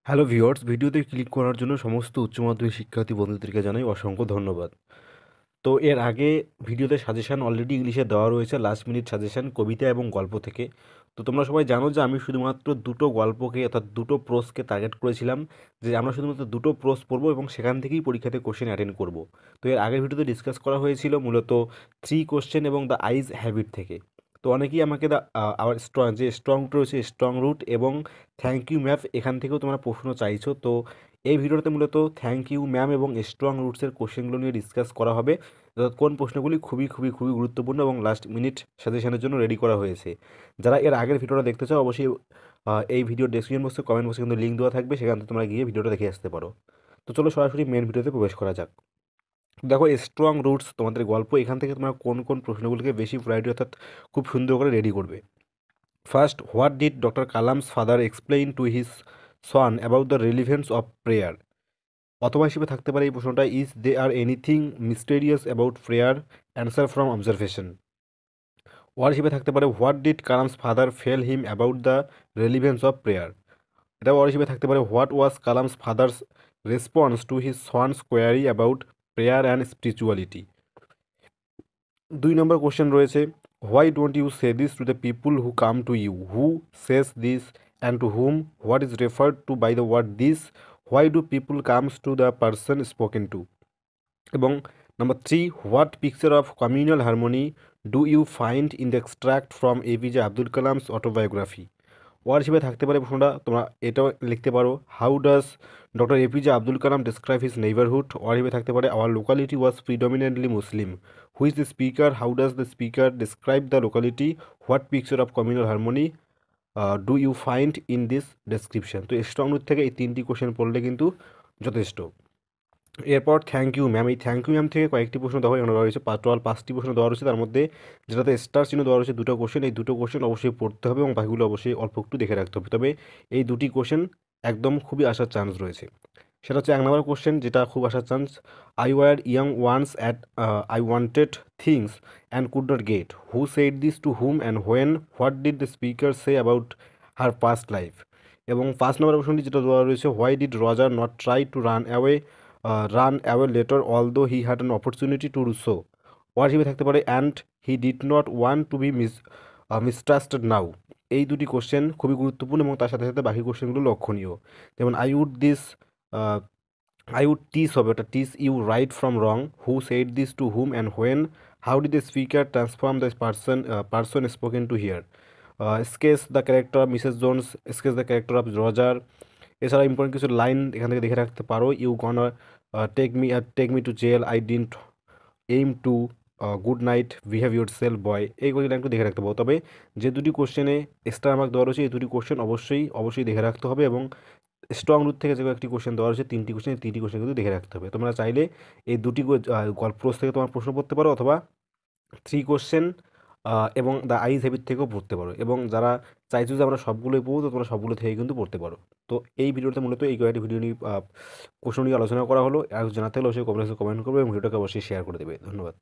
Hello viewers, ভিডিওতে click করার জন্য সমস্ত উচ্চ মাধ্যমিক শিক্ষার্থী বন্ধুদেরকে জানাই অসংখ্য ধন্যবাদ। তো এর আগে ভিডিওতে সাজেশান অলরেডি ইংলিশে দেওয়া রয়েছে, লাস্ট মিনিট সাজেশান কবিতা এবং গল্প থেকে। তো তোমরা সবাই জানো যে আমি শুধুমাত্র দুটো গল্পকে অর্থাৎ দুটো প্রোজকে টার্গেট করেছিলাম, যে আমরা শুধুমাত্র দুটো প্রোজ পড়বো এবং সেখান থেকেই পরীক্ষাতে কোশ্চেন অ্যাটেন্ড করব। তো এর আগের ভিডিওতে ডিসকাস করা হয়েছিল মূলত 3 কোশ্চেন এবং দ্য আইজ হ্যাবিট থেকে। তো অনেকেই আমাকে আবার স্ট্রং রুট রয়েছে, স্ট্রং রুট এবং থ্যাংক ইউ ম্যাম, এখান থেকেও তোমরা প্রশ্ন চাইছো। তো এই ভিডিওতে মূলত থ্যাংক ইউ ম্যাম এবং স্ট্রং রুটসের কোশ্চেনগুলো নিয়ে ডিসকাস করা হবে, অর্থাৎ কোন প্রশ্নগুলি খুবই খুবই খুবই গুরুত্বপূর্ণ এবং লাস্ট মিনিট সাজেশনের জন্য রেডি করা হয়েছে। যারা এর আগের ভিডিওটা দেখতে চাও অবশ্যই এই ভিডিও ডেসক্রিপশন বক্সে কমেন্ট বক্সে কিন্তু লিঙ্ক দেওয়া থাকবে, সেখান থেকে তোমরা গিয়ে ভিডিওটা দেখে আসতে পারো। তো চলো সরাসরি মেন ভিডিওতে প্রবেশ করা যাক। দেখো, স্ট্রং রুটস তোমাদের গল্প, এখান থেকে তোমরা কোন কোন প্রশ্নগুলিকে বেশি ভ্যারাইটি অর্থাৎ খুব সুন্দর করে রেডি করবে। First, what did doctor Kalam's father explain to his son about the relevance of prayer. অথবা হিসেবে থাকতে পারে এই প্রশ্নটা, is they are anything mysterious about prayer, answer from observation. Or হিসেবে থাকতে পারে, what did Kalam's father fell him about the relevance of prayer. এটা ওয়ার হিসেবে থাকতে পারে, what was Kalam's father's response to his son's query about prayer and spirituality. 2 number question রয়েছে, why don't you say this to the people who come to you, who says this and to whom, what is referred to by the word this, why do people comes to the person spoken to. এবং number 3, what picture of communal harmony do you find in the extract from APJ Abdul Kalam's autobiography. ওয়ার হিসেবে থাকতে পারে প্রশ্নটা, তোমরা এটাও লিখতে পারো, how does doctor APJ Abdul Kalam describe his neighbourhood. Or হিসেবে থাকতে পারে, our locality was predominantly Muslim, who is the speaker, how does the speaker describe the locality, what picture of communal harmony do you find in this description. তো strong root থেকে এই 3টি question পড়লে কিন্তু যথেষ্ট। এরপর থ্যাংক ইউ ম্যাম, এই thank you ma'am থেকে কয়েকটি প্রশ্ন দেওয়া এখানে দেওয়া রয়েছে, টোটাল 5টি প্রশ্ন দেওয়া রয়েছে, তার মধ্যে যেটাতে স্টার চিহ্ন দেওয়া রয়েছে 2টো কোশ্চেন, এই 2টো কোশ্চেন অবশ্যই পড়তে হবে এবং বাকিগুলো অবশ্যই অল্প একটু দেখে রাখতে হবে। তবে এই 2টি কোশ্চেন একদম খুবই আসার চান্স রয়েছে। সেটা হচ্ছে 1 নম্বর কোশ্চেন, যেটা খুব আসার chance, I were young once at I wanted things and could not get, who said this to whom and when, what did the speaker say about her past life. এবং 5 নম্বর প্রশ্নটি যেটা দেওয়া রয়েছে, why did Roger not try to run away later although he had an opportunity to do so. Or হিসেবে থাকতে পারে, and he did not want to be mistrusted নাও। এই 2টি কোশ্চেন খুবই গুরুত্বপূর্ণ এবং তার সাথে সাথে বাকি কোশ্চেনগুলো লক্ষণীয়। যেমন আই উড টিস হবে, ওটা টিস you right from wrong, who said this to whom and when, how did the speaker transform the person spoken to here, sketch the character of Mrs Jones, sketch the character of Roger. এছাড়া important কিছু line এখান থেকে দেখে রাখতে পারো, you gonna take me to jail, I didn't aim to, good night, behave your self boy. এই কয়েকটি line একটু দেখে রাখতে পারো। তবে যে 2টি কোশ্চেনে এক্সট্রা মার্ক দেওয়া রয়েছে, এই 2টি কোশ্চেন অবশ্যই অবশ্যই দেখে রাখতে হবে এবং স্ট্রং রুট থেকে যে কয়েকটি কোশ্চেন দেওয়া রয়েছে 3টি কোশ্চেন, এই 3টি কোশ্চেন কিন্তু দেখে রাখতে হবে। তোমরা চাইলে এই 2টি গল্প প্রশ্ন থেকে তোমার প্রশ্ন পড়তে পারো, অথবা 3 কোশ্চেন এবং দ্য আইজ হ্যাবিট থেকেও পড়তে পারো। এবং যারা চাইছো যে আমরা সবগুলোই পড়বো, তো তোমরা সবগুলো থেকে কিন্তু পড়তে পারো। তো এই ভিডিওতে মূলত এই কয়েকটি ভিডিও নিয়ে কোশ্চেন নিয়ে আলোচনা করা হলো। আর জানাতে হলে অবশ্যই কমেন্ট করবে এবং ভিডিওটাকে অবশ্যই শেয়ার করে দেবে। ধন্যবাদ।